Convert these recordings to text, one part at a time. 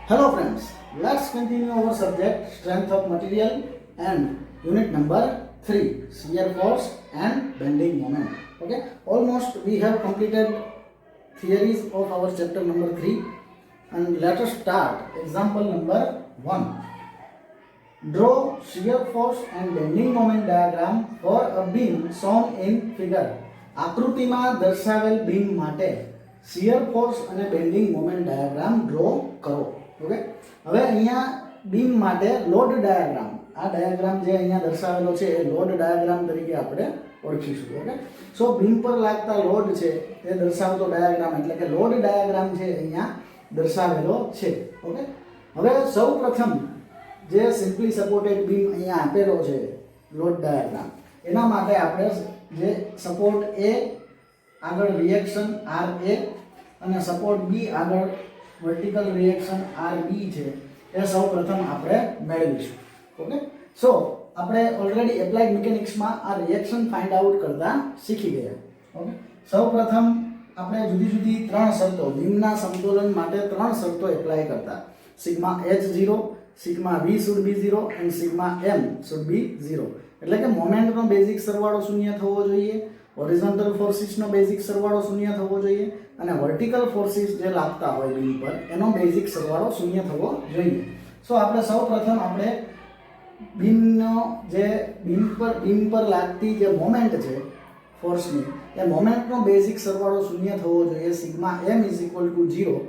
Hello friends, let's continue our subject strength of material and unit number 3 shear force and bending moment. Okay, almost we have completed theories of our chapter number 3 and let us start example number 1. Draw shear force and bending moment diagram for a beam shown in figure. આકૃતિમાં દર્શાવેલ beam માટે shear force અને bending moment diagram draw કરો. Okay, હવે અહીંયા beam માટે load diagram, આ diagram જે અહીંયા દર્શાવેલો છે એ લોડ ડાયાગ્રામ તરીકે આપણે ઓળખીશું. ઓકે, સો બીમ પર લાગતા લોડ છે એ દર્શાવતો ડાયાગ્રામ એટલે કે લોડ ડાયાગ્રામ છે અહીંયા દર્શાવેલો છે. ઓકે, હવે સૌ પ્રથમ જે સિમ્પલી સપોર્ટેડ બીમ અહીંયા આપેલો છે લોડ ડાયાગ્રામ, એના માટે આપણે જે સપોર્ટ એ આગળ રિએક્શન આર એ અને સપોર્ટ બી આગળ વર્ટિકલ રિએક્શન આર બી છે એ સૌ પ્રથમ આપણે મેળવીશું. ઓકે, સો આપણે ઓલરેડી એપ્લાઇડ મિકેનિક્સમાં આ રિએક્શન ફાઇન્ડ આઉટ કરતા શીખી ગયા. ઓકે, સૌ પ્રથમ આપણે જુદી જુદી ત્રણ શરતો બીમના સમતોલન માટે ત્રણ શરતો એપ્લાય કરતા. Sigma H0, sigma V should be 0 and sigma M should be 0. એટલે કે મોમેન્ટનો બેઝિક સરવાળો શૂન્ય થવો જોઈએ, હોરિઝોન્ટલ ફોર્સિસનો બેઝિક સરવાળો શૂન્ય થવો જોઈએ અને વર્ટિકલ ફોર્સિસ જે લાગતા હોય બીમ પર એનો બેઝિક સરવાળો શૂન્ય થવો જોઈએ. સો આપણે સૌપ્રથમ આપણે બીમનો જે બીમ પર લાગતી જે મોમેન્ટ છે ફોર્સની, એ મોમેન્ટનો બેઝિક સરવાળો શૂન્ય થવો જોઈએ, સિગ્મા M = 0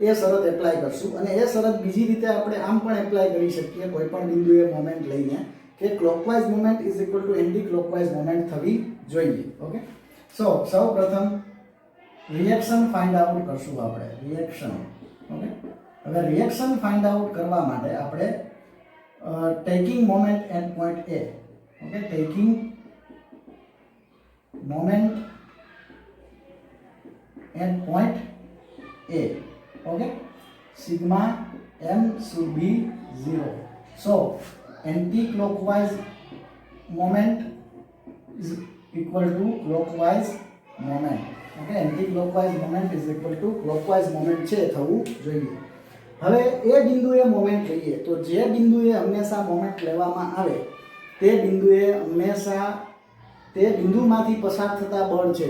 એ શરત એપ્લાય કરશું. અને એ શરત બીજી રીતે આપણે આમ પણ એપ્લાય કરી શકીએ કોઈ પણ બિંદુએ મોમેન્ટ લઈને કે clockwise moment = anti clockwise moment થવી જોઈએ. ઓકે, સો સૌ પ્રથમ રિએક્શન ફાઇન્ડ આઉટ કરશું આપણે. રિએક્શન. ઓકે, હવે રિએક્શન ફાઇન્ડ આઉટ કરવા માટે આપણે taking moment at point A. Okay, taking moment at point A. Okay, sigma M should be 0. So anti-clockwise moment is equal to clockwise moment. Okay, anti-clockwise moment is equal to clockwise moment છે થવું જોઈએ. હવે એ બિંદુએ moment લઈએ તો જે બિંદુએ હંમેશા મોમેન્ટ લેવામાં આવે તે બિંદુમાંથી પસાર થતા બળ છે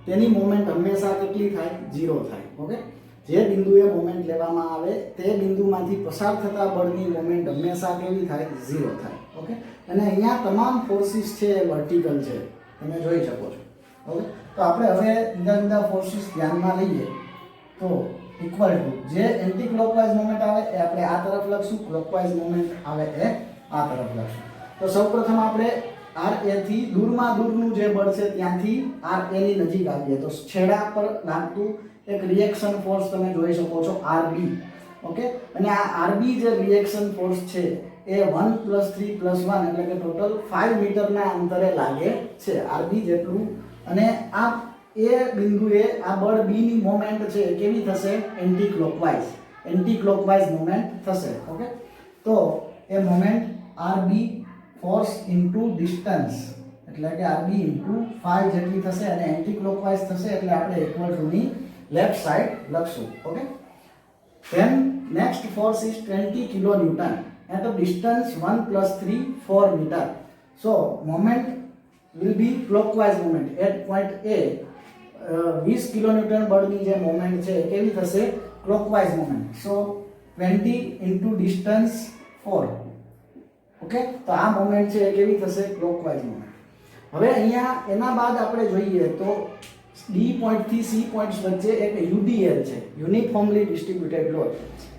તેની મોમેન્ટ હંમેશા કેટલી થાય? 0 થાય. ઓકે, જે બિંદુએ મોમેન્ટ લેવામાં આવે તે બિંદુમાંથી પસાર થતા બળની મોમેન્ટ હંમેશા કેવી થાય? 0 થાય. ઓકે, અને અહીંયા તમામ ફોર્સિસ છે એ વર્ટિકલ છે, તમે જોઈ શકો છો. ઓકે, તો આપણે હવે જુદા જુદા ફોર્સિસ ધ્યાનમાં લઈએ તો ઇક્વલ ટુ જે એન્ટી ક્લોકવાઇઝ મોમેન્ટ આવે એ આપણે આ તરફ લખશું, ક્લોકવાઇઝ મોમેન્ટ આવે એ આ તરફ લખશું. તો સૌપ્રથમ આપણે RA થી દૂરમાં દૂરનું જે બળ છે ત્યાંથી RA ની નજીક આવીએ તો છેડા પર લાગતું એક રિએક્શન ફોર્સ તમે જોઈ શકો છો RB. ઓકે, અને આ RB જે રિએક્શન ફોર્સ છે એ 1 + 3 + 1 એટલે કે ટોટલ 5 મીટરના અંતરે લાગે છે RB જેટલું. અને આ એ બિંદુએ આ બળ B ની મોમેન્ટ છે કેવી થશે? એન્ટી ક્લોકવાઇઝ મોમેન્ટ થશે. ઓકે, તો એ moment RB force into distance એટલે કે RB * 5 જેટલી થશે અને એન્ટી ક્લોકવાઇઝ થશે એટલે આપણે ઇક્વલ ટુ ની લેફ્ટ સાઈડ લખશું. Okay, then next force is 20 kilonewton at a distance 1 + 3 4 meter. So moment will be clockwise moment at point A. 20 kilonewton બળની જે મોમેન્ટ છે કેવી થશે? Clockwise moment. So 20 * distance 4. Okay, તો આ મોમેન્ટ છે એ કેવી થશે? Clockwise moment. હવે અહીંયા એના બાદ આપણે જોઈએ તો D પોઈન્ટ થી C પોઈન્ટ્સ વચ્ચે એક UDL છે, યુનિફોર્મલી ડિસ્ટ્રીબ્યુટેડ લોડ.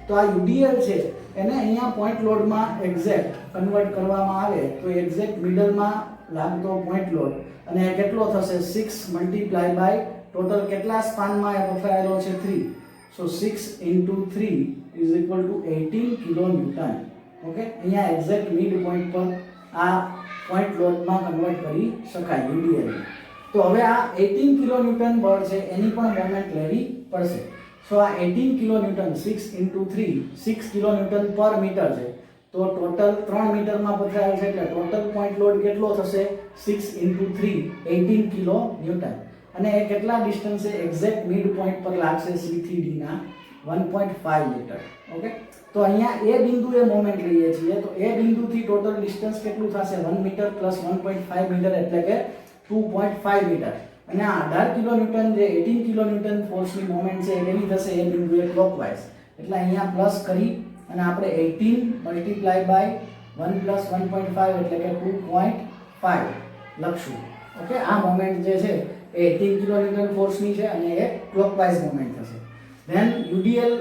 તો આ UDL છે એને અહીંયા પોઈન્ટ લોડમાં એક્ઝેક્ટ કન્વર્ટ કરવામાં આવે તો એક્ઝેક્ટ મિડલમાં લાગતો પોઈન્ટ લોડ અને કેટલો થશે? 6 × ટોટલ કેટલા સ્પાનમાં એ પથરાયેલો છે? 3. સો 6 × 3 = 18 કિલોન્યુટન. ઓકે, અહીંયા એક્ઝેક્ટ મિડ પોઈન્ટ પર આ પોઈન્ટ લોડમાં કન્વર્ટ કરી શકાય UDL. તો હવે આ 18 કિલોન્યુટન બળ છે એની પણ મોમેન્ટ લેવી પડશે. સો આ 18 કિલોન્યુટન 6 × 3 6 કિલોન્યુટન પર મીટર છે. તો ટોટલ 3 મીટરમાં પથરાયેલ છે એટલે ટોટલ પોઈન્ટ લોડ કેટલો થશે? 6 × 3 18 કિલોન્યુટન. અને એ કેટલા ડિસ્ટન્સે? એક્ઝેક્ટ મિડ પોઈન્ટ પર લાગશે C થી D ના 1.5 મીટર. ઓકે, તો અહીંયા એ બિંદુએ મોમેન્ટ લઈએ છીએ, તો એ બિંદુથી ટોટલ ડિસ્ટન્સ કેટલું થશે? 1 મીટર પ્લસ 1.5 મીટર એટલે કે 2.5 મીટર. અને આ 18 કિલોન્યુટન જે 18 કિલોન્યુટન ફોર્સની મોમેન્ટ છે એ કેવી થશે? એ બિંદુએ ક્લોકવાઇઝ. એટલે અહીંયા પ્લસ કરી અને આપણે 18 મલ્ટીપ્લાય બાય 1 પ્લસ 1.5 એટલે કે 2.5 લખશું. ઓકે, આ મોમેન્ટ જે છે એ 18 કિલોન્યુટન ફોર્સની છે અને એ ક્લોકવાઇઝ મોમેન્ટ થશે. ધેન યુડીએલ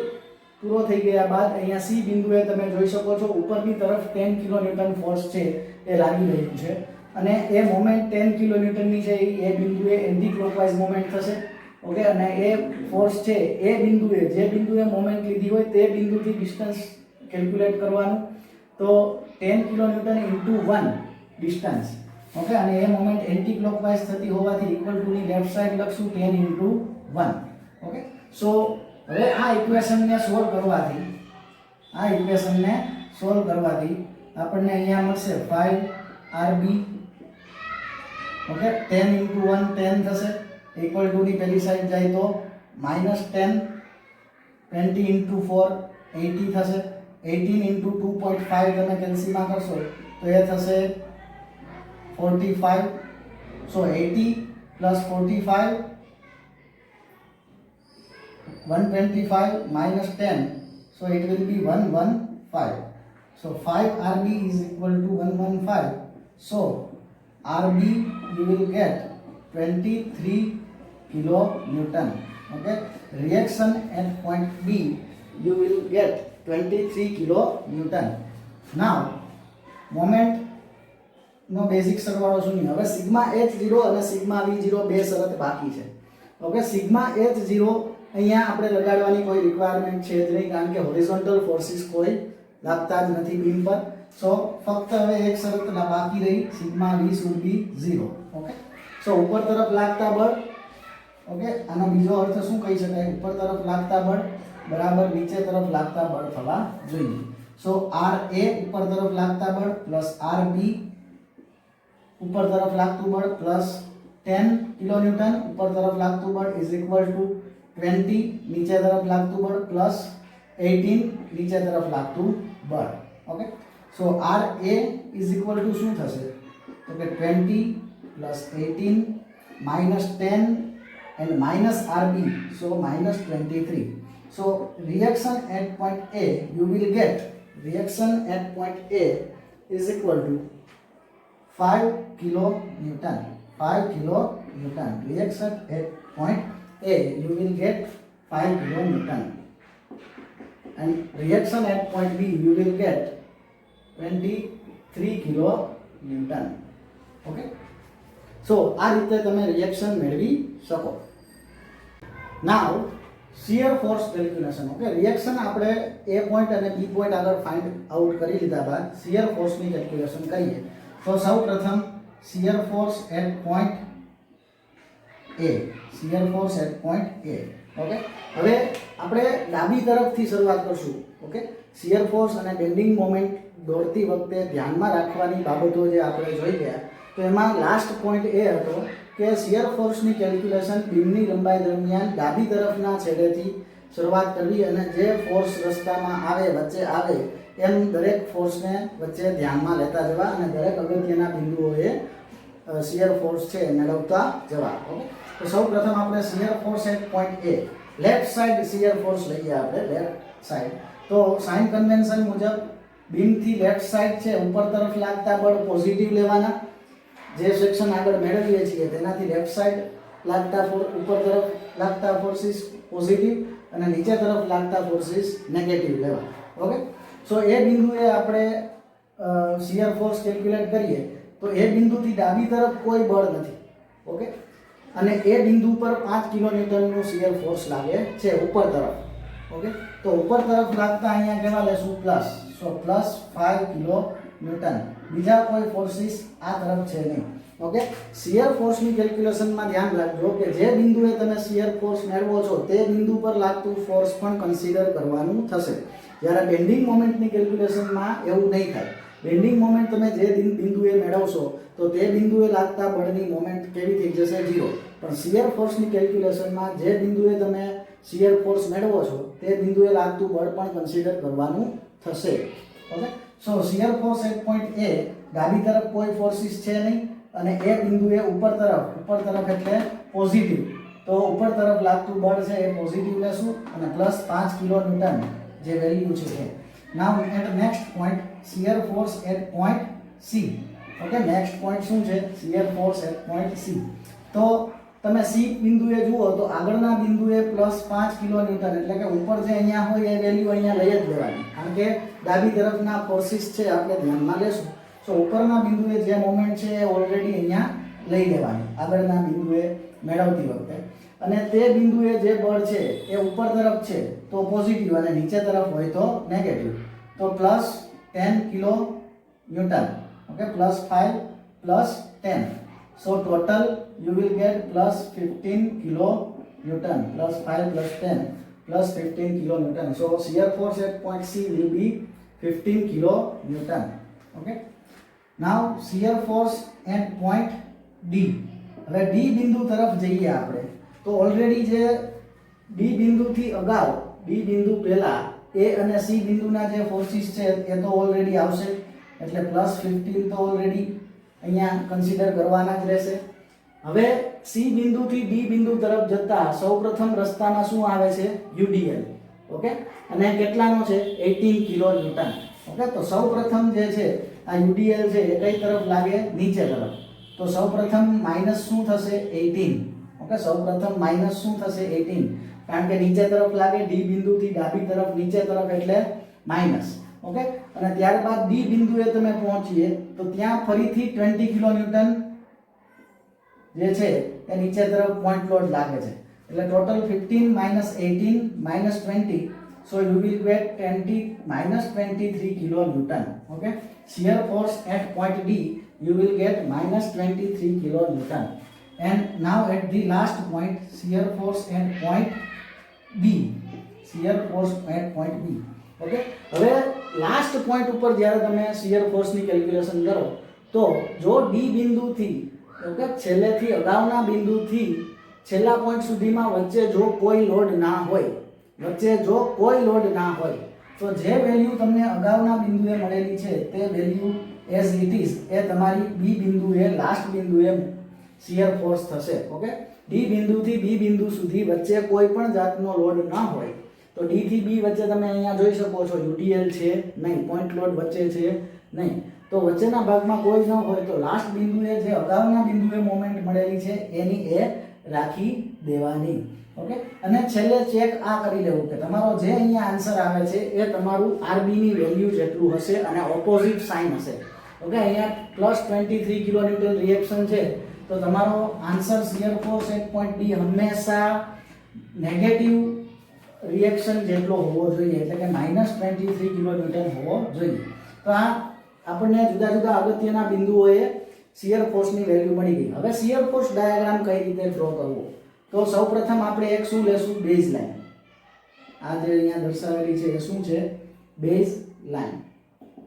પૂરો થઈ ગયા બાદ અહીંયા સી બિંદુએ તમે જોઈ શકો છો ઉપરની તરફ 10 કિલોન્યુટન ફોર્સ છે એ લાગી રહ્યું છે અને એ મોમેન્ટ 10 કિલોન્યુટનની છે એ બિંદુએ એન્ટી ક્લોકવાઇઝ મોમેન્ટ થશે. ઓકે, અને એ ફોર્સ છે એ બિંદુએ જે બિંદુએ મોમેન્ટ લીધી હોય તે બિંદુથી ડિસ્ટન્સ કેલ્ક્યુલેટ કરવાનું. તો 10 કિલોન્યુટન ઇન્ટુ 1 ડિસ્ટન્સ. ઓકે, અને એ મોમેન્ટ એન્ટી ક્લોકવાઇઝ થતી હોવાથી ઇક્વલ ટુ ની લેફ્ટ સાઈડ લખશું 10 ઇન્ટુ 1. ઓકે, સો હવે આ ઇક્વેશનને સોલ્વ કરવાથી આપણને અહીંયા મળશે 5RB. ઓકે, 10 ઇન્ટુ 1 10 થશે ઇક્વલ ટુ ની પેલી સાઈડ જાય તો -10. 20 ઇન્ટુ 4 80 થશે. 18 ઇન્ટુ 2.5 તમે કેલ્સીમાં કરશો તો એ થશે 45. સો 80 plus 45 125 minus 10, so it will be 115. So 5RB is equal to 115. So RB you will get 23 kilonewton. Okay, reaction at point B you will get 23 kilonewton. Now moment no basic સરવાળો શું? હવે sigma H0 અને sigma V0 બે શરત બાકી છે. Okay, sigma H0 અહીંયા આપણે લગાડવાની કોઈ રિક્વાયરમેન્ટ છે જ નહીં કારણ કે હોરિઝોન્ટલ ફોર્સિસ કોઈ લાગતા જ નથી બીમ પર. સો ફક્ત હવે એક શરત બાકી રહી, sigma V should be 0. Okay, so ઉપર તરફ લાગતા બળ. ઓકે, આનો બીજો અર્થ શું કહી શકાય? ઉપર તરફ લાગતા બળ બરાબર નીચે તરફ લાગતા બળ થવા જોઈએ. સો RA ઉપર તરફ લાગતા બળ પ્લસ RB ઉપર તરફ લાગતું બળ પ્લસ 10 કિલોન્યુટન ઉપર તરફ લાગતું બળ ઇઝ ઇક્વલ ટુ 20 નીચે તરફ લાગતું બળ પ્લસ 18 નીચે તરફ લાગતું બળ. Okay, so RA is equal to શું થશે? તો કે 20 plus 18 minus 10 and minus RB, so minus 23. So reaction eight point A you will get reaction at point A is equal to 5 kilonewton. 5 kilonewton. Reaction at point A you will get 5 kilonewton. And reaction at point B you will get 23 kilonewton. Okay. So આ રીતે તમે reaction મેળવી શકો. Now shear force calculation. Okay, reaction આપણે A point અને B point આગળ find out કરી લીધા બાદ શિયર ફોર્સની કેલ્ક્યુલેશન કરીએ. તો સૌ પ્રથમ shear force at point A. Shear force at point A. Okay, હવે આપણે ડાબી તરફથી શરૂઆત કરશું. ઓકે, શિયર ફોર્સ અને બેન્ડિંગ મોમેન્ટ દોડતી વખતે ધ્યાનમાં રાખવાની બાબતો જે આપણે જોઈ ગયા, તો એમાં લાસ્ટ પોઈન્ટ એ હતો કે શિયર ફોર્સની કેલ્ક્યુલેશન બીમની લંબાઈ દરમિયાન ડાબી તરફના છેડેથી શરૂઆત કરવી અને જે ફોર્સ રસ્તામાં આવે વચ્ચે આવે એમ દરેક ફોર્સને વચ્ચે ધ્યાનમાં લેતા જવા અને દરેક અગત્યના બિંદુઓએ શિયર ફોર્સ છે મેળવતા જવા. ઓકે, તો સૌ પ્રથમ આપણે shear force at point A left side shear force લઈએ આપણે લેફ્ટ સાઈડ. તો સાઇન કન્વેન્શન મુજબ બીમથી લેફ્ટ સાઈડ છે ઉપર તરફ લાગતા બળ પોઝિટિવ લેવાના. જે સેક્શન આગળ મેળવીએ છીએ તેનાથી લેફ્ટ સાઈડ લાગતા ઉપર તરફ લાગતા ફોર્સિસ પોઝિટિવ અને નીચે તરફ લાગતા ફોર્સિસ નેગેટિવ લેવા. ઓકે, સો એ બિંદુએ આપણે શિયર ફોર્સ કેલ્ક્યુલેટ કરીએ તો એ બિંદુથી ડાબી તરફ કોઈ બળ નથી. ઓકે, અને એ બિંદુ પર 5 કિલોન્યુટનનું શિયર ફોર્સ લાગે છે ઉપર તરફ. ઓકે, તો ઉપર તરફ લાગતા અહીંયા કેવા લેશું? પ્લસ. સો પ્લસ 5 કિલોન્યુટન. બીજા કોઈ ફોર્સિસ આ તરફ છે નહીં. ઓકે, શિયર ફોર્સની કેલ્ક્યુલેશનમાં ધ્યાન રાખજો કે જે બિંદુએ તમે શિયર ફોર્સ મેળવો છો તે બિંદુ પર લાગતું ફોર્સ પણ કન્સિડર કરવાનું થશે. જ્યારે બેન્ડિંગ મોમેન્ટની કેલ્ક્યુલેશનમાં એવું નહીં થાય. બેન્ડિંગ મોમેન્ટ તમે જે બિંદુએ મેળવશો તો તે બિંદુએ લાગતા બળની મોમેન્ટ કેવી થઈ જશે? 0. પણ શિયર ફોર્સની કેલ્ક્યુલેશનમાં જે બિંદુએ તમે શિયર ફોર્સ મેળવો છો તે બિંદુએ લાગતું બળ પણ કન્સિડર કરવાનું થશે. Okay, so shear force at point એ, ડાબી તરફ કોઈ ફોર્સિસ છે નહીં અને એ બિંદુએ ઉપર તરફ એટલે પોઝિટિવ, તો ઉપર તરફ લાગતું બળ છે એ પોઝિટિવ લેશું અને પ્લસ 5 કિલો ન્યૂટન જે વેલ્યુ છે એ. Now at next point shear force at point C. Okay, next point શું છે? Shear force at point C. તો તમે સી બિંદુએ જુઓ તો આગળના બિંદુએ પ્લસ 5 કિલો ન્યૂટન એટલે કે ઉપર જે અહીંયા હોય એ વેલ્યુ અહીંયા લઈ જ લેવાની, કારણ કે ડાબી તરફના ફોર્સિસ છે આપણે ધ્યાનમાં લેશું. સો ઉપરના બિંદુએ જે મોમેન્ટ છે એ ઓલરેડી અહીંયા લઈ લેવાની આગળના બિંદુએ મેળવતી વખતે, અને તે બિંદુએ જે બળ છે એ ઉપર તરફ છે તો પોઝિટિવ અને નીચે તરફ હોય તો નેગેટિવ, તો plus 10 kilo newton. Okay, plus 5 plus 10, so total you will get plus 15 kilo newton, plus 5 plus 10 plus 15 kilo newton. So shear force at point C will be 15 kilo newton. Okay, now shear force at point D. હવે D બિંદુ તરફ જઈએ આપણે તો already જે D બિંદુથી અગાઉ, D બિંદુ પહેલા A અને C બિંદુના જે ફોર્સિસ છે એ તો ઓલરેડી આવશે, એટલે પ્લસ 15 તો ઓલરેડી અહીંયા કન્સિડર કરવાના જ રહેશે. હવે સી બિંદુથી ડી બિંદુ તરફ જતા સૌપ્રથમ રસ્તામાં શું આવે છે? યુડીએલ. ઓકે, અને કેટલાનો છે? 18 કિલો ન્યૂટન. ઓકે, તો સૌપ્રથમ જે છે આ યુડીએલ છે એ કઈ તરફ લાગે? નીચે તરફ. તો સૌપ્રથમ માઈનસ શું થશે? 18. ઓકે, સૌપ્રથમ માઈનસ શું થશે? 18, કારણ કે નીચે તરફ લાગે, ડી બિંદુથી ડાબી તરફ નીચે તરફ એટલે માઈનસ. ઓકે, અને ત્યારબાદ ડી બિંદુએ તમે પહોંચીએ તો ત્યાં ફરીથી 20 કિલો ન્યૂટન જે છે એ નીચે તરફ પોઈન્ટ લોડ લાગે છે, એટલે total 15 minus 18 minus 20, so you will get 23 kilo newton. Okay, shear force at point D you will get -23 kilo newton. And now at the last point, shear force at point B, shear force at point B. Okay, હવે last point ઉપર જ્યારે તમે shear ફોર્સની calculation કરો તો જો D બિંદુથી, okay, છેલ્લેથી અગાઉના બિંદુથી છેલ્લા પોઈન્ટ સુધીમાં વચ્ચે જો કોઈ લોડ ના હોય, તો જે વેલ્યુ તમને અગાઉના બિંદુએ મળેલી છે તે વેલ્યુ એઝ ઇટ ઇઝ એ તમારી બી બિંદુએ, લાસ્ટ બિંદુએ શિયર ફોર્સ થશે. ઓકે, ડી બિંદુથી બી બિંદુ સુધી વચ્ચે કોઈ પણ જાતનો લોડ ના હોય તો ડી થી બી વચ્ચે તમે અહીંયા જોઈ શકો છો યુટીએલ છે નહીં, પોઈન્ટ લોડ વચ્ચે છે નહીં, તો વચ્ચેના ભાગમાં કોઈ ન હોય તો લાસ્ટ બિંદુએ જે અગાઉના બિંદુએ મોમેન્ટ મળેલી છે એની એ રાખી દેવાની. ઓકે, અને છેલ્લે ચેક આ કરી લેવું કે તમારો જે અહીંયા આન્સર આવે છે એ તમારું આરબી ની વેલ્યુ જેટલું હશે અને ઓપોઝિટ સાઇન હશે. ઓકે, અહીંયા +23 કિલો ન્યૂટન રિએક્શન છે તો તમારો answer shear force at point D હંમેશા નેગેટિવ રિએક્શન જેટલો હોવો જોઈએ, એટલે કે -23 કિલો ન્યૂટન હોવો જોઈએ. તો આ આપણને જુદા જુદા અગત્યના બિંદુઓએ શિયર ફોર્સની વેલ્યુ મળી ગઈ. હવે શિયર ફોર્સ ડાયાગ્રામ કઈ રીતે ડ્રો કરવો? તો સૌપ્રથમ આપણે એક શું લેશું? Base line. આ જે અહીંયા દર્શાવેલી છે એ શું છે? Base line.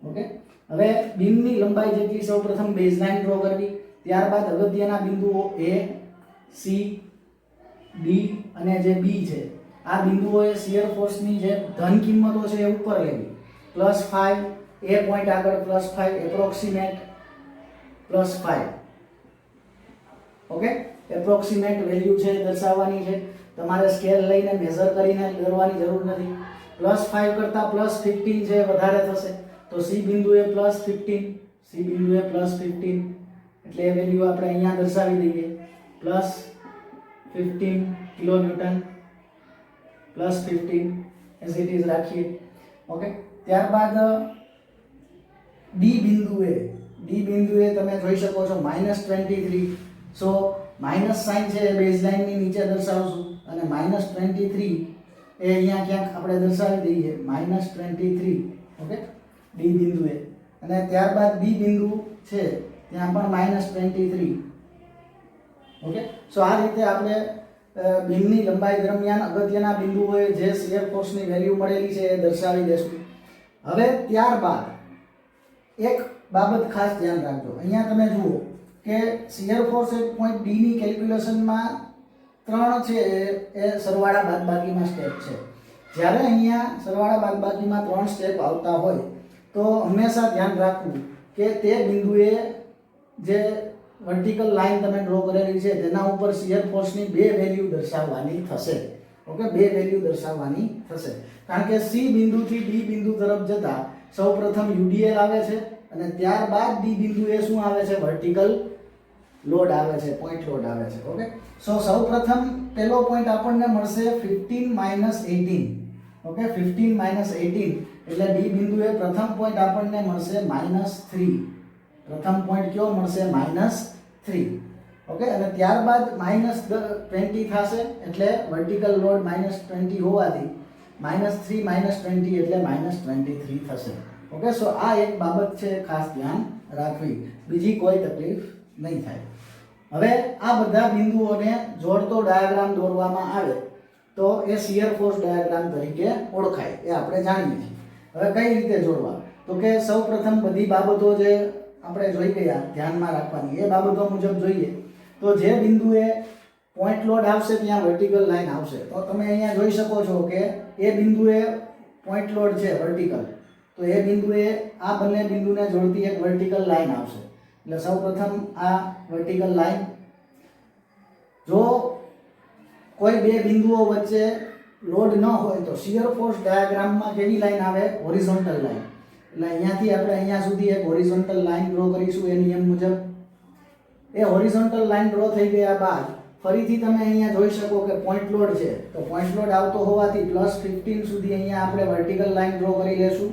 ઓકે, હવે બીમની લંબાઈ જેટલી સૌપ્રથમ બેઝ લાઈન ડ્રો કરવી, ત્યારબાદ અગત્યના બિંદુઓ A, C, D અને જે B છે આ બિંદુઓએ શિયર ફોર્સની જે ધન કિંમતો છે એ ઉપર લેવી. +5 એ પોઈન્ટ આગળ +5 એપ્રોક્સિમેટ +5. ઓકે, એપ્રોક્સિમેટ વેલ્યુ છે દર્શાવવાની છે, તમારે સ્કેલ લઈને મેઝર કરીને કરવાની જરૂર નથી. +5 કરતા +15 છે વધારે થશે તો સી બિંદુએ +15, એટલે એ વેલ્યુ આપણે અહીંયા દર્શાવી દઈએ +15 kilo newton, +15 as it is રાખીએ. ઓકે, ત્યારબાદ ડી બિંદુએ તમે જોઈ શકો છો -23, સો માઇનસ સાઇન છે એ બેઝ લાઇનની નીચે દર્શાવશું અને -23 એ અહીંયા ક્યાંક આપણે દર્શાવી દઈએ -23. ઓકે, ડી બિંદુએ, અને ત્યારબાદ બી બિંદુ છે ત્યાં પણ -23. ઓકે, સો આ રીતે આપણે બીમની લંબાઈ દરમિયાન અગત્યના બિંદુઓએ જે શિયર ફોર્સની વેલ્યુ મળેલી છે એ દર્શાવી દેશું. હવે ત્યારબાદ એક બાબત ખાસ ધ્યાન રાખજો. અહીંયા તમે જુઓ કે shear force at point D ની કેલ્ક્યુલેશનમાં ત્રણ છે એ સરવાળા બાદબાકીમાં સ્ટેપ છે. જ્યારે અહીંયા સરવાળા બાદબાકીમાં 3 સ્ટેપ આવતા હોય તો હંમેશા ધ્યાન રાખવું કે તે બિંદુએ જે વર્ટિકલ લાઈન તમે ડ્રો કરેલી છે તેના ઉપર શિયર ફોર્સની 2 વેલ્યુ દર્શાવવાની થશે. ઓકે, 2 વેલ્યુ દર્શાવવાની થશે. કારણ કે સી બિંદુથી ડી બિંદુ તરફ જતા સૌપ્રથમ UDL આવે છે અને ત્યારબાદ ડી બિંદુએ શું આવે છે? વર્ટિકલ લોડ આવે છે, પોઈન્ટ લોડ આવે છે. ઓકે, સો સૌપ્રથમ પહેલો પોઈન્ટ આપણને મળશે 15 18. ઓકે, 15 18 એટલે ડી બિંદુએ પ્રથમ પોઈન્ટ આપણને મળશે -3. પ્રથમ પોઈન્ટ કયો મળશે? -3. ઓકે, અને ત્યારબાદ -20 થશે એટલે વર્ટિકલ લોડ -20 હોવાથી -3 -20 એટલે -23 થશે. ઓકે, સો આ એક બાબત છે, ખાસ ધ્યાન રાખવી, બીજી કોઈ તકલીફ નહીં થાય. હવે આ બધા બિંદુઓને જોડતો ડાયાગ્રામ દોરવામાં આવે તો એ શિયર ફોર્સ ડાયાગ્રામ તરીકે ઓળખાય, એ આપણે જાણીએ છીએ. હવે કઈ રીતે જોડવા? તો કે સૌપ્રથમ બધી બાબતો જે આપણે જોઈ ગયા ધ્યાનમાં રાખવાની, એ બાબતો મુજબ જોઈએ તો જે બિંદુએ પોઈન્ટ લોડ આવશે ત્યાં વર્ટિકલ લાઈન આવશે. તો તમે અહીંયા જોઈ શકો છો કે એ બિંદુએ પોઈન્ટ લોડ છે વર્ટિકલ, તો એ બિંદુએ આ બંને બિંદુને જોડતી એક વર્ટિકલ લાઈન આવશે. એટલે સૌપ્રથમ આ વર્ટિકલ લાઈન, જો કોઈ બે બિંદુઓ વચ્ચે લોડ ન હોય તો શિયર ફોર્સ ડાયાગ્રામમાં કેવી લાઈન આવે? Horizontal line. એટલે અહીંયાથી આપણે અહીંયા સુધી એક હોરિઝોન્ટલ લાઈન ડ્રો કરીશું એ નિયમ મુજબ. એ હોરિઝોન્ટલ લાઈન ડ્રો થઈ ગયા બાદ ફરીથી તમે અહીંયા જોઈ શકો કે પોઈન્ટ લોડ છે, તો પોઈન્ટ લોડ આવતો હોવાથી +15 સુધી અહીંયા આપણે વર્ટિકલ લાઈન ડ્રો કરી લેશું.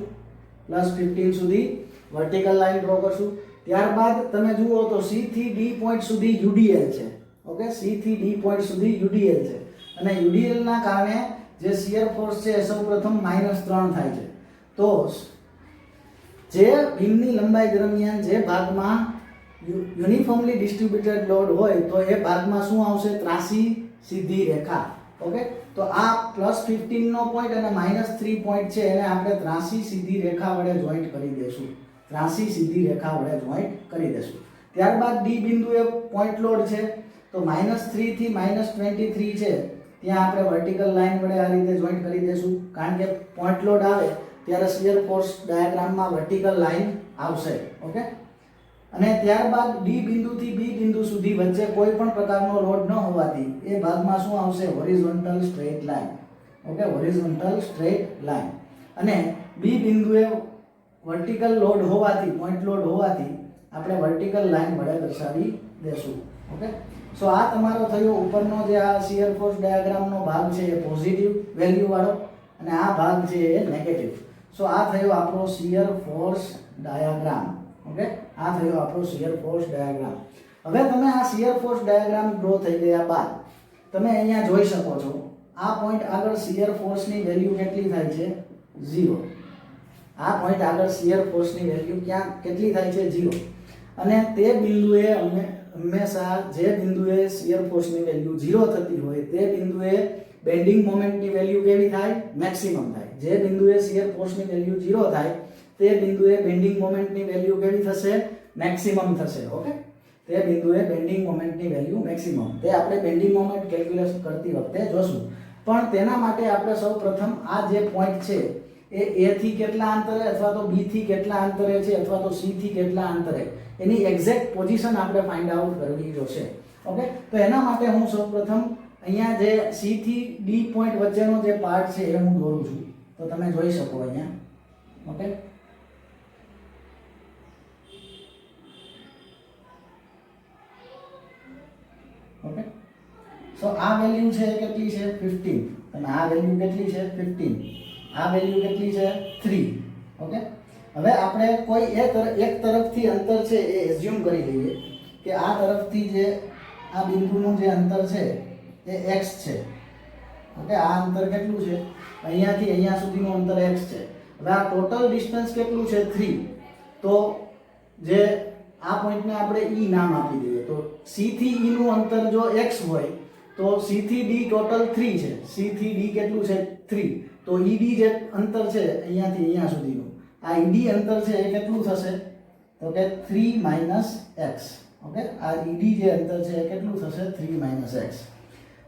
+15 સુધી વર્ટિકલ લાઈન ડ્રો કરશું. ત્યારબાદ તમે જુઓ તો C થી D પોઈન્ટ સુધી UDL છે. ઓકે, C થી D પોઈન્ટ સુધી UDL છે અને UDL ના કારણે જે શિયર ફોર્સ છે એ સૌપ્રથમ -3 થાય છે. તો જે બીમની લંબાઈ દરમિયાન જે ભાગમાં યુનિફોર્મલી ડિસ્ટ્રીબ્યુટેડ લોડ હોય તો એ ભાગમાં શું આવશે? ત્રાસી સીધી રેખા. ઓકે, તો આ +15 નો પોઈન્ટ અને -3 પોઈન્ટ છે એને આપણે ત્રાસી સીધી રેખા વડે જોઈન્ટ કરી દેશું. ત્રાસી સીધી રેખા વડે જોઈન્ટ કરી દેશું. ત્યારબાદ ડી બિંદુએ પોઈન્ટ લોડ છે તો -3 થી -23 છે ત્યાં આપણે વર્ટિકલ લાઈન વડે આ રીતે જોઈન્ટ કરી દેશું. કારણ કે પોઈન્ટ લોડ આવે ત્યારે શિયર ફોર્સ ડાયાગ્રામમાં વર્ટિકલ લાઈન આવશે. ઓકે, અને ત્યારબાદ ડી બિંદુથી બી બિંદુ સુધી વચ્ચે કોઈ પણ પ્રકારનો લોડ ન હોવાથી એ ભાગમાં શું આવશે? Horizontal straight line. Okay, horizontal straight line. અને બી બિંદુએ વર્ટિકલ લોડ હોવાથી, પોઈન્ટ લોડ હોવાથી આપણે વર્ટિકલ લાઈન વડે દર્શાવી દેશું. ઓકે, સો આ તમારો થયો ઉપરનો જે આ શિયર ફોર્સ ડાયાગ્રામનો ભાગ છે એ પોઝિટિવ વેલ્યુ વાળો અને આ ભાગ છે એ નેગેટિવ. સો આ થયો આપણો શિયર ફોર્સ ડાયાગ્રામ. ઓકે, આ થયો આપણો શિયર ફોર્સ ડાયાગ્રામ. હવે તમે આ શિયર ફોર્સ ડાયાગ્રામ ડ્રો થઈ ગયા બાદ તમે અહીંયા જોઈ શકો છો આ પોઈન્ટ આગળ શિયર ફોર્સની વેલ્યુ કેટલી થાય છે? 0. આ પોઈન્ટ આગળ શિયર ફોર્સની વેલ્યુ કેટલી થાય છે? 0. અને તે બિંદુએ હંમેશા જે બિંદુએ શિયર ફોર્સની વેલ્યુ 0 થતી હોય તે બિંદુએ બેન્ડિંગ મોમેન્ટની વેલ્યુ કેવી થાય? મેક્સિમમ થાય. જે બિંદુએ શિયર ફોર્સની વેલ્યુ 0 થાય તે બિંદુએ બેન્ડિંગ મોમેન્ટની વેલ્યુ કેવી થશે? મેક્સિમમ થશે. ઓકે, તે બિંદુએ બેન્ડિંગ મોમેન્ટની વેલ્યુ મેક્સિમમ. તે આપણે બેન્ડિંગ મોમેન્ટ કેલ્ક્યુલેટ કરતી વખતે જોશું. પણ તેના માટે આપણે સૌપ્રથમ આ જે પોઈન્ટ છે એ A થી કેટલા અંતરે અથવા તો B થી કેટલા અંતરે છે અથવા તો C થી કેટલા અંતરે, એની એક્ઝેક્ટ પોઝિશન આપણે ફાઇન્ડ આઉટ કરવી જોશે. ઓકે, તો એના માટે હું સૌપ્રથમ અહીંયા જે C થી D પોઈન્ટ વચ્ચેનો જે પાર્ટ છે એ હું દોરું છું. તો તમે જોઈ શકો અહીંયા. ઓકે, ઓકે, સો આ વેલ્યુ છે કેટલી છે? 15. અને આ વેલ્યુ કેટલી છે? 15. આ વેલ્યુ કેટલી છે? 3. ઓકે, હવે આપણે કોઈ એક તરફથી અંતર છે એ એઝ્યુમ કરી લઈએ કે આ તરફથી જે આ બિંદુનું જે અંતર છે એ x છે. ઓકે, આ અંતર કેટલું છે? અહીંયાથી અહીંયા સુધીનું અંતર x છે. હવે આ ટોટલ ડિસ્ટન્સ કેટલું છે? 3. તો જે આ પોઈન્ટને આપણે E નામ આપી દઈએ. તો C થી E નું અંતર જો x હોય તો C થી D ટોટલ 3 છે. C થી D કેટલું છે? 3. તો ED જે અંતર છે અહીંયાથી અહીંયા સુધીનું, આ ED અંતર છે એ કેટલું થશે? તો કે 3 - x. ઓકે, આ ED જે અંતર છે એ કેટલું થશે? 3 - x.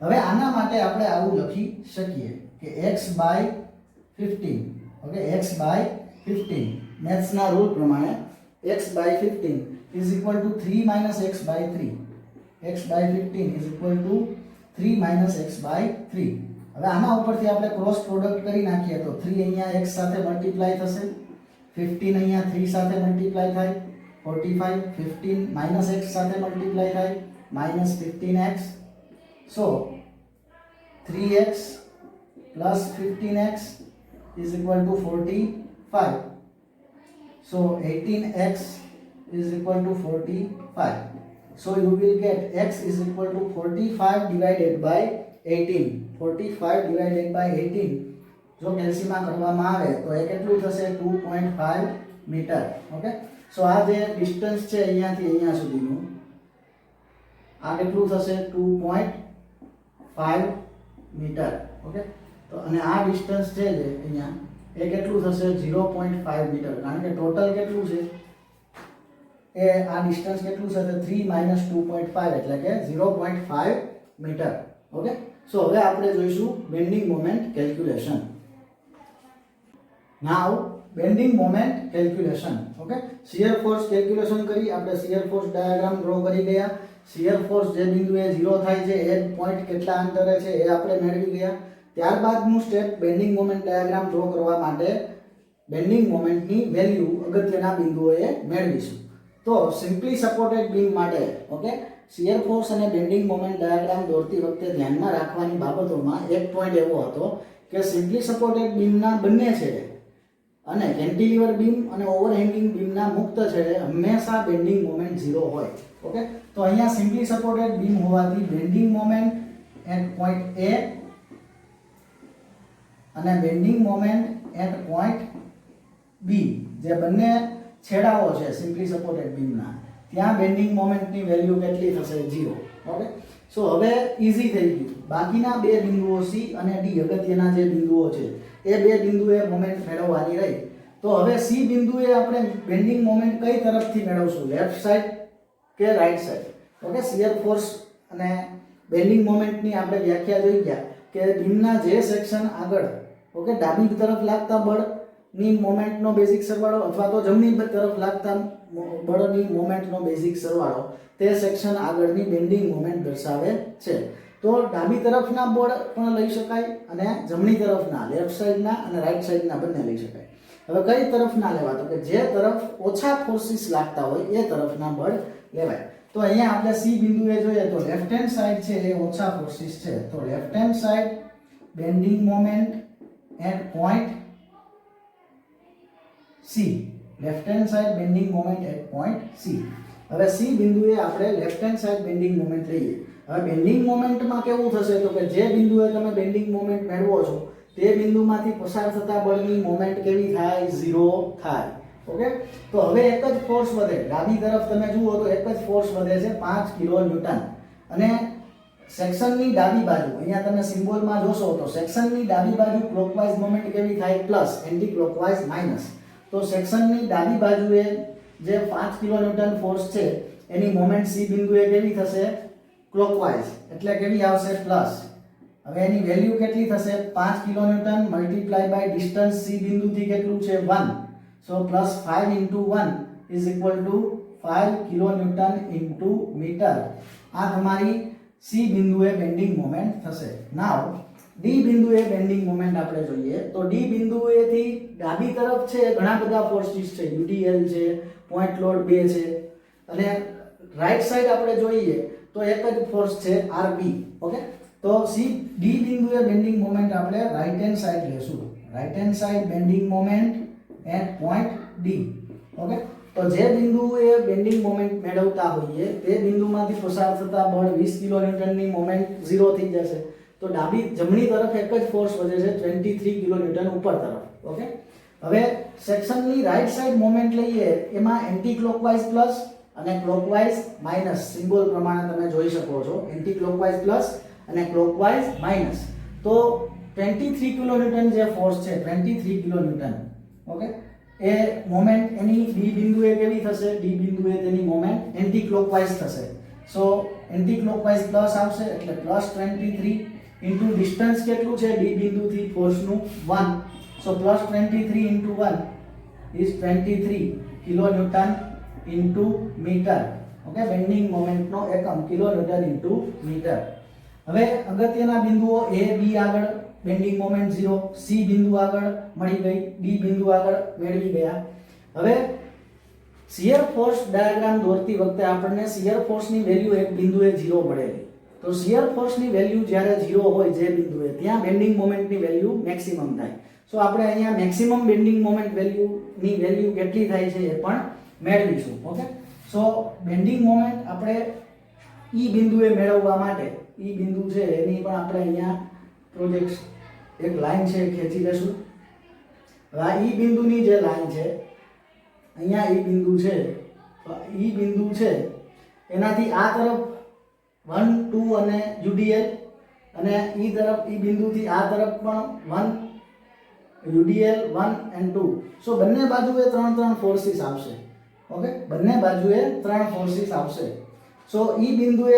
હવે આના માટે આપણે આવું લખી શકીએ કે x/15 ઓકે x/15 મેથ્સના રૂલ પ્રમાણે x/15 is equal to 3 - x/3 x/15 is equal to 3 - x/3 હવે આના ઉપરથી આપણે ક્રોસ પ્રોડક્ટ કરી નાખીએ તો 3 અહીંયા x સાથે મલ્ટીપ્લાય થશે 15 અહીંયા 3 સાથે મલ્ટીપ્લાય થાય 45 15 x સાથે મલ્ટીપ્લાય થાય -15x so 3x plus 15x is equal to 45 so 18x is equal to 45 so you will get x is equal to 45 divided by 18 45 divided by 18 જો કેલ્સીમાં કરવામાં આવે તો એ કેટલું થશે 2.5 મીટર ઓકે સો આ જે ડિસ્ટન્સ છે અહીંયાથી અહીંયા સુધીનું આ કેટલું થશે 2.5 મીટર ઓકે તો અને આ ડિસ્ટન્સ છે જે અહીંયા એ કેટલું થશે 0.5 મીટર કારણ કે ટોટલ કેટલું છે એ આ ડિસ્ટન્સ કેટલું છે 3 - 2.5 એટલે કે 0.5 મીટર ઓકે સો હવે આપણે જોઈશું bending moment calculation now bending moment calculation okay shear force calculation કરી આપણે શિયર ફોર્સ ડાયાગ્રામ ડ્રો કરી ગયા શિયર ફોર્સ જે બિંદુએ 0 થાય છે એ પોઈન્ટ કેટલા અંતરે છે એ આપણે મેળવી ગયા ત્યારબાદનું step bending moment diagram draw કરવા માટે બેન્ડિંગ મોમેન્ટની વેલ્યુ અગત્યના બિંદુઓએ મેળવીશું તો સિમ્પલી સપોર્ટેડ બીમ માટે ઓકે શિયર ફોર્સ અને બેન્ડિંગ મોમેન્ટ ડાયાગ્રામ દોરતી વખતે ધ્યાનમાં રાખવાની બાબતોમાં એક પોઈન્ટ એવો હતો કે સિમ્પલી સપોર્ટેડ બીમના બંને છેડે અને કેન્ટિલીવર બીમ અને ઓવરહેંગિંગ બીમના મુક્ત છેડે હંમેશા બેન્ડિંગ મોમેન્ટ 0 હોય ઓકે તો અહીંયા સિમ્પલી સપોર્ટેડ બીમ હોવાથી bending moment at point A અને bending moment at point B જે બંને છેડાઓ છે સિમ્પલી સપોર્ટેડ બીમના ત્યાં બેન્ડિંગ મોમેન્ટની વેલ્યુ કેટલી થશે 0 ઓકે સો હવે ઈઝી થઈ ગયું બાકીના બે બિંદુઓ C અને D અગત્યના જે બિંદુઓ છે એ બે બિંદુએ મોમેન્ટ મેળવવાની રહી તો હવે C બિંદુએ આપણે બેન્ડિંગ મોમેન્ટ કઈ તરફથી મેળવશું લેફ્ટ સાઈડ કે right side okay shear force અને બેન્ડિંગ મોમેન્ટની આપણે વ્યાખ્યા જોઈ ગયા કે બીમના જે સેક્શન આગળ ઓકે ડાબી તરફ લાગતા બળની મોમેન્ટનો બેઝિક સરવાળો અથવા તો જમણી તરફ લાગતા બળની મોમેન્ટનો બેઝિક સરવાળો તે સેક્શન આગળની બેન્ડિંગ મોમેન્ટ દર્શાવે છે તો ડાબી તરફના બળ પણ લઈ શકાય અને જમણી તરફના લેફ્ટ સાઈડના અને રાઈટ સાઈડના બંને લઈ શકાય હવે કઈ તરફના લેવા તો કે જે તરફ ઓછા ફોર્સિસ લાગતા હોય એ તરફના બળ લેવાય તો અહીંયા આપણે C બિંદુએ જોઈએ તો લેફ્ટ હેન્ડ સાઈડ છે એ ઓછા ફોર્સિસ છે તો left hand side bending moment at point C left hand side bending moment at point C હવે C બિંદુએ આપણે left hand side bending moment લઈએ હવે બેન્ડિંગ મોમેન્ટમાં કેવું થશે તો કે જે બિંદુએ તમે બેન્ડિંગ મોમેન્ટ મેળવો છો તે બિંદુમાંથી પસાર થતા બળની મોમેન્ટ કેવી થાય 0 થાય ઓકે તો હવે એક જ ફોર્સ વધે ડાબી તરફ તમે જુઓ તો એક જ ફોર્સ વધે છે 5 કિલો ન્યૂટન અને સેક્શનની ડાબી બાજુ અહીંયા તમે સિમ્બોલમાં જોશો તો સેક્શનની ડાબી બાજુ ક્લોકવાઇઝ મોમેન્ટ કેવી થાય પ્લસ એન્ટી ક્લોકવાઇઝ માઈનસ તો સેક્શનની ડાબી બાજુએ જે 5 કિલો ન્યૂટન ફોર્સ છે એની મોમેન્ટ C બિંદુએ કેવી થશે ક્લોકવાઇઝ એટલે કેવી આવશે પ્લસ હવે એની વેલ્યુ કેટલી થશે 5 kilo newton multiply by distance C બિંદુથી કેટલું છે 1 so plus 5 into 1 is equal to 5 kilo newton into metre આ તમારી C બિંદુએ બેન્ડિંગ મોમેન્ટ થશે નાઉ D બિંદુએ બેન્ડિંગ મોમેન્ટ આપણે જોઈએ તો D બિંદુએથી ડાબી તરફ છે ઘણા બધા ફોર્સિસ છે UDL છે પોઈન્ટ લોડ 2 છે અને રાઈટ સાઈડ આપણે જોઈએ તો એક જ ફોર્સ છે RB ઓકે તો D બિંદુએ બેન્ડિંગ મોમેન્ટ આપણે રાઈટ હેન્ડ સાઈડ લેશું right hand side bending moment at point D okay તો જે બિંદુએ બેન્ડિંગ મોમેન્ટ મેળવતા હોઈએ તે બિંદુમાંથી પસાર થતા બળ 20 કિલો ન્યૂટનની મોમેન્ટ 0 થઈ જશે તો જમણી તરફ એક જ ફોર્સ વધે છે 23 કિલો ન્યૂટન ઉપર તરફ ઓકે હવે સેક્શનની રાઈટ સાઈડ મોમેન્ટ લઈએ એમાં એન્ટી ક્લોકવાઇઝ પ્લસ અને ક્લોકવાઇઝ માઈનસ સિમ્બોલ પ્રમાણે તમે જોઈ શકો છો એન્ટી ક્લોકવાઇઝ પ્લસ અને ક્લોકવાઇઝ માઈનસ તો 23 કિલો ન્યૂટન જે ફોર્સ છે 23 કિલો ન્યૂટન ઓકે એ મોમેન્ટ એની D બિંદુએ કેવી થશે D બિંદુએ તેની મોમેન્ટ એન્ટી ક્લોકવાઇઝ થશે સો એન્ટી ક્લોકવાઇઝ પ્લસ આવશે એટલે +23 ઇન્ટુ ડિસ્ટન્સ કેટલું છે ડી બિંદુથી ફોર્સનું 1, so +23 into 1 is 23 kilonewton into metre. Okay, bending મોમેન્ટનો એકમ કિલોન્યુટન ઇન્ટુ મીટર. હવે અગત્યના બિંદુઓ A B આગળ બેન્ડિંગ મોમેન્ટ 0, C બિંદુ આગળ મળી ગઈ, D બિંદુ આગળ મેળવી ગયા. હવે શિયર ફોર્સ ડાયાગ્રામ દોરતી વખતે આપણને શિયર ફોર્સની વેલ્યુ એક બિંદુએ 0 મળેલી. તો શિયર ફોર્સની વેલ્યુ જ્યારે 0 હોય જે બિંદુએ, ત્યાં બેન્ડિંગ મોમેન્ટની વેલ્યુ મેક્સિમમ થાય. સો આપણે અહીંયા મેક્સિમમ બેન્ડિંગ મોમેન્ટ વેલ્યુની વેલ્યુ કેટલી થાય છે એ પણ મેળવીશું. ઓકે, સો બેન્ડિંગ મોમેન્ટ આપણે ઈ બિંદુએ મેળવવા માટે ઈ બિંદુ છે એની પણ આપણે અહીંયા પ્રોજેક્ટ એક લાઈન છે ખેંચી લેશું. હવે આ ઈ બિંદુની જે લાઈન છે, અહીંયા ઈ બિંદુ છે, તો ઈ બિંદુ છે એનાથી આ તરફ 1 2 અને UDL, અને ઈ તરફ ઈ બિંદુથી આ તરફ પણ 1 UDL 1 and 2. સો બંને બાજુએ 3 ફોર્સિસ આવશે. ઓકે, બંને બાજુએ 3 ફોર્સિસ આવશે. સો ઈ બિંદુએ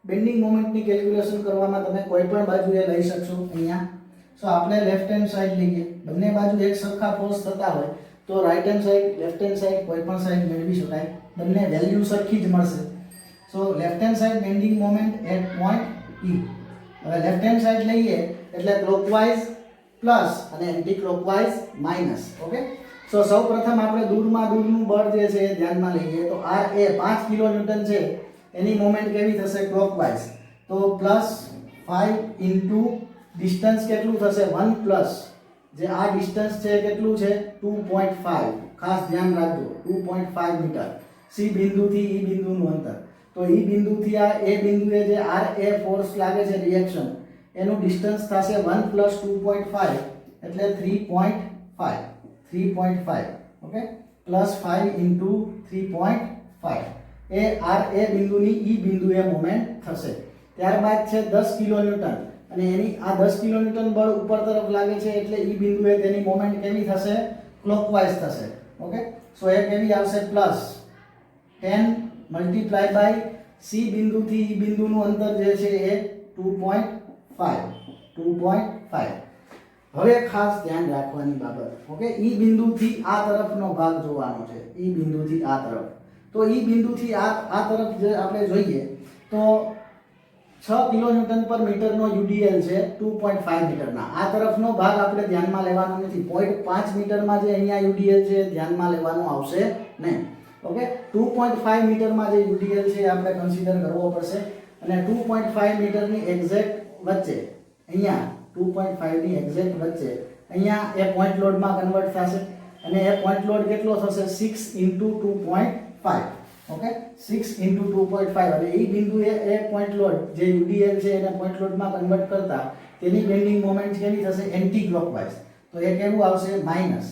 બેન્ડિંગ મોમેન્ટની કેલ્ક્યુલેશન કરવામાં તમે કોઈ પણ બાજુએ લઈ શકશો અહીંયા. સો આપણે લેફ્ટ હેન્ડ સાઈડ લઈએ, બંને બાજુ એક સરખા ફોર્સ થતા હોય તો right hand side, left hand side કોઈ પણ સાઈડ મેળવી શકાય, બંને વેલ્યુ સરખી જ મળશે. So left hand side bending moment at point E. હવે લેફ્ટ હેન્ડ સાઈડ લઈએ એટલે ક્લોકવાઇઝ પ્લસ અને anti clockwise minus. Okay, so સૌપ્રથમ આપણે દૂરનું બળ જે છે એ ધ્યાનમાં લઈએ. તો R એ 5 કિલોન્યુટન છે, એની મોમેન્ટ કેવી થશે ક્લોકવાઇઝ, તો +5 ઇન્ટુ ડિસ્ટન્સ કેટલું થશે 1 પ્લસ જે આ ડિસ્ટન્સ છે કેટલું છે 2.5, ખાસ ધ્યાન રાખજો 2.5 મીટર. સી બિંદુથી ઈ બિંદુનું અંતર, તો ઈ બિંદુથી આ એ બિંદુએ જે R એ ફોર્સ લાગે છે રિએક્શન, એનું ડિસ્ટન્સ થશે 1 + 2.5 એટલે 3.5. ઓકે, +5 ઇન્ટુ 3.5 એ R એ બિંદુની ઈ બિંદુએ મોમેન્ટ થશે. ત્યારબાદ છે 10 કિલોન્યુટન, અને એની આ 10 કિલોન્યુટન બળ ઉપર તરફ લાગે છે એટલે ઈ બિંદુએ તેની મોમેન્ટ કેવી થશે ક્લોકવાઇઝ થશે. ઓકે, સો એ કેવી આવશે +10 મલ્ટીપ્લાય બાય સી બિંદુથી ઈ બિંદુનું અંતર જે છે એ 2.5. હવે ખાસ ધ્યાન રાખવાની બાબત, ઓકે, ઈ બિંદુથી આ તરફનો ભાગ જોવાનો છે, ઈ બિંદુથી આ તરફ. તો ઈ બિંદુથી આ તરફ જે આપણે જોઈએ તો 6 કિલોન્યુટન પર મીટરનો UDL છે 2.5 મીટરના. આ તરફનો ભાગ આપણે ધ્યાનમાં લેવાનો નથી. 0.5 મીટરમાં જે અહીંયા UDL છે ધ્યાનમાં લેવાનું આવશે નહીં. ઓકે, 2.5 મીટરમાં જે UDL છે આપણે કન્સિડર કરવો પડશે. અને 2.5 મીટરની એક્ઝેક્ટ વચ્ચે અહીંયા 2.5 ની એક્ઝેક્ટ વચ્ચે અહીંયા એ પોઈન્ટ લોડમાં કન્વર્ટ થશે, અને એ પોઈન્ટ લોડ કેટલો થશે 6 × 2.5. ઓકે, 6 × 2.5. અને એ બિંદુએ એ પોઈન્ટ લોડ જે UDL છે એને પોઈન્ટ લોડમાં કન્વર્ટ કરતા તેની બેન્ડિંગ મોમેન્ટ કેવી થશે એન્ટી ક્લોકવાઇઝ. તો એ કેવું આવશે માઈનસ.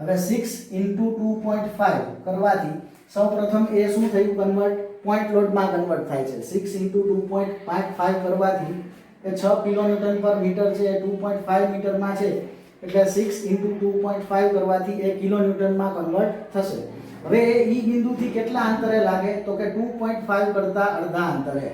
હવે 6 × 2.5 કરવાથી સૌપ્રથમ એ શું થયું કન્વર્ટ પોઈન્ટ લોડમાં કન્વર્ટ થાય છે. 6 × 2.5 કરવાથી એ 6 કિલોન્યુટન પર મીટર છે એ 2.5 મીટરમાં છે એટલે 6 × 2.5 કરવાથી એ કિલોન્યુટનમાં કન્વર્ટ થશે. હવે એ ઈ બિંદુથી કેટલા અંતરે લાગે તો કે 2.5 કરતા અડધા અંતરે,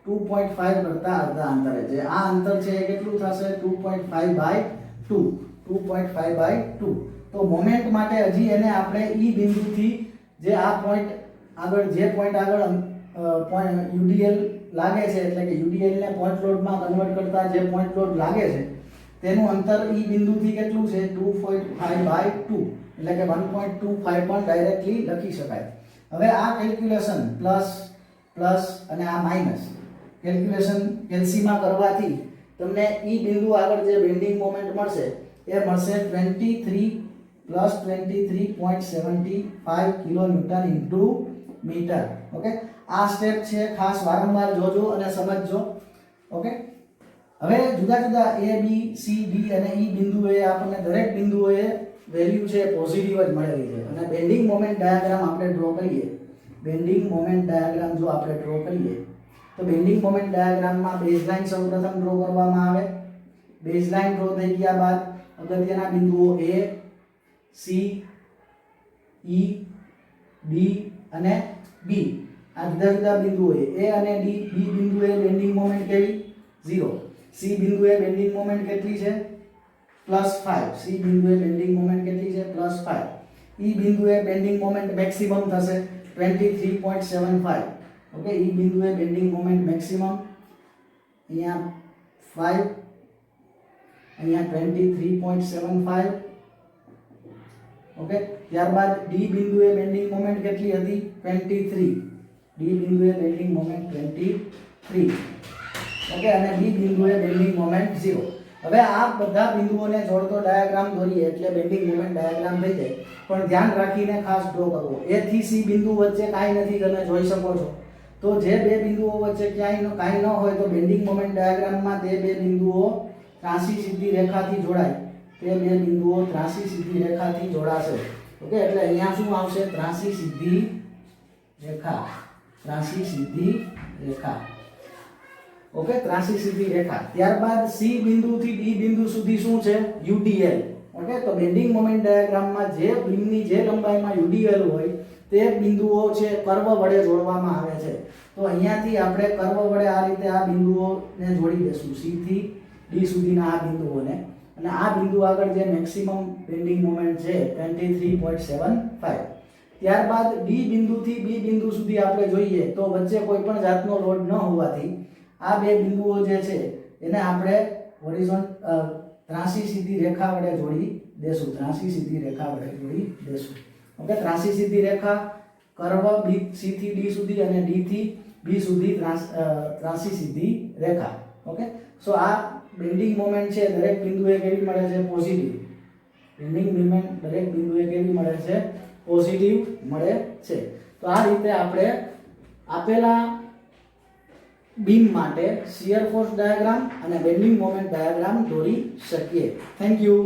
2.5 કરતા અડધા અંતરે. જે આ અંતર છે એ કેટલું થશે 2.5/2. તો મોમેન્ટ માટે હજી એને આપણે ઈ બિંદુથી જે આ પોઈન્ટ આગળ UDL લાગે છે એટલે કે UDL ને પોઈન્ટ લોડમાં કન્વર્ટ કરતા જે પોઈન્ટ લોડ લાગે છે તેનું અંતર ઈ બિંદુથી કેટલું છે 2.5/2 એટલે કે 1.25 પણ ડાયરેક્ટલી લખી શકાય. હવે આ કેલ્ક્યુલેશન પ્લસ અને આ માઈનસ કેલ્ક્યુલેશન LC માં કરવાથી તમને ઈ બિંદુ આગળ જે બેન્ડિંગ મોમેન્ટ મળશે એ મળશે 23 + 23.75 કિલોન્યુટન ઇન્ટુ મીટર. ઓકે, આ સ્ટેપ છે ખાસ વારંવાર જોજો અને સમજજો. ઓકે, હવે જુદા જુદા A B C D અને E બિંદુએ આપણને દરેક બિંદુએ વેલ્યુ છે પોઝિટિવ જ મળેલી છે. અને બેન્ડિંગ મોમેન્ટ ડાયાગ્રામ આપણે ડ્રો કરીએ, બેન્ડિંગ મોમેન્ટ ડાયાગ્રામ જો આપણે ડ્રો કરીએ તો બેન્ડિંગ મોમેન્ટ ડાયાગ્રામમાં બેઝલાઇન સૌપ્રથમ ડ્રો કરવામાં આવે. બેઝલાઇન ડ્રો થઈ ગયા બાદ અગત્યના બિંદુઓ A C E D અને B આ જુદા જુદા બિંદુઓએ A અને D, B બિંદુએ બેન્ડિંગ મોમેન્ટ કેવી 0, C બિંદુએ બેન્ડિંગ મોમેન્ટ કેટલી છે +5, C બિંદુએ બેન્ડિંગ મોમેન્ટ કેટલી છે +5, E બિંદુએ બેન્ડિંગ મોમેન્ટ મેક્સિમમ થશે 23.75. ઓકે, E બિંદુએ બેન્ડિંગ મોમેન્ટ મેક્સિમમ અહીંયા 5, અહીંયા 23.75. ઓકે, ત્યારબાદ D બિંદુએ બેન્ડિંગ મોમેન્ટ કેટલી હતી 23, D બિંદુએ બેન્ડિંગ મોમેન્ટ 23. ઓકે, અને B બિંદુએ બેન્ડિંગ મોમેન્ટ 0. હવે આ બધા બિંદુઓને જોડતો ડાયાગ્રામ દોરીએ એટલે બેન્ડિંગ મોમેન્ટ ડાયાગ્રામ થઈ જાય. પણ ધ્યાન રાખીને ખાસ ડ્રો કરવો. A થી C બિંદુ વચ્ચે કાંઈ નથી, તમે જોઈ શકો છો. તો જે બે બિંદુઓ વચ્ચે કાંઈ ન હોય તો બેન્ડિંગ મોમેન્ટ ડાયાગ્રામમાં તે બે બિંદુઓ ત્રાંસી સીધી રેખાથી જોડાય. તે બે બિંદુઓ ત્રાંસી સીધી રેખાથી જોડાશે. ઓકે, એટલે અહીંયા શું આવશે ત્રાંસી સીધી રેખા, ત્રાંસી સીધી રેખા. ઓકે, ત્રાંસી સીધી રેખા. ત્યારબાદ C બિંદુથી D બિંદુ સુધી શું છે UDL. ઓકે, તો બેન્ડિંગ મોમેન્ટ ડાયાગ્રામમાં જે બીમની જે લંબાઈમાં UDL હોય તે બિંદુઓ છે કર્વ વડે જોડવામાં આવે છે. તો અહીંયાથી આપણે કર્વ વડે આ રીતે આ બિંદુઓને જોડી દેશું, C થી D સુધીના આ બિંદુઓને, અને આ બિંદુ આગળ જે મેક્સિમમ બેન્ડિંગ મોમેન્ટ છે 23.75. ત્યારબાદ D બિંદુથી B બિંદુ સુધી આપણે જોઈએ તો વચ્ચે કોઈ પણ જાતનો લોડ ન હોવાથી આ બે બિંદુઓ જે છે એને આપણે ત્રાંસી સીધી રેખા વડે જોડી દેશું, ત્રાંસી સીધી રેખા વડે જોડી દેશું. ઓકે, ત્રાંસી સીધી રેખા કર્વ C થી D સુધી અને D થી B સુધી ત્રાંસી સીધી રેખા. ઓકે, સો આ બેન્ડિંગ મોમેન્ટ છે દરેક બિંદુએ કેવી મળે છે પોઝિટિવ. બેન્ડિંગ મોમેન્ટ દરેક બિંદુએ કેવી મળે છે પોઝિટિવ મળે છે. તો આ રીતે આપણે આપેલા બીમ માટે શિયર ફોર્સ ડાયાગ્રામ અને બેન્ડિંગ મોમેન્ટ ડાયાગ્રામ દોરી શકીએ. Thank you.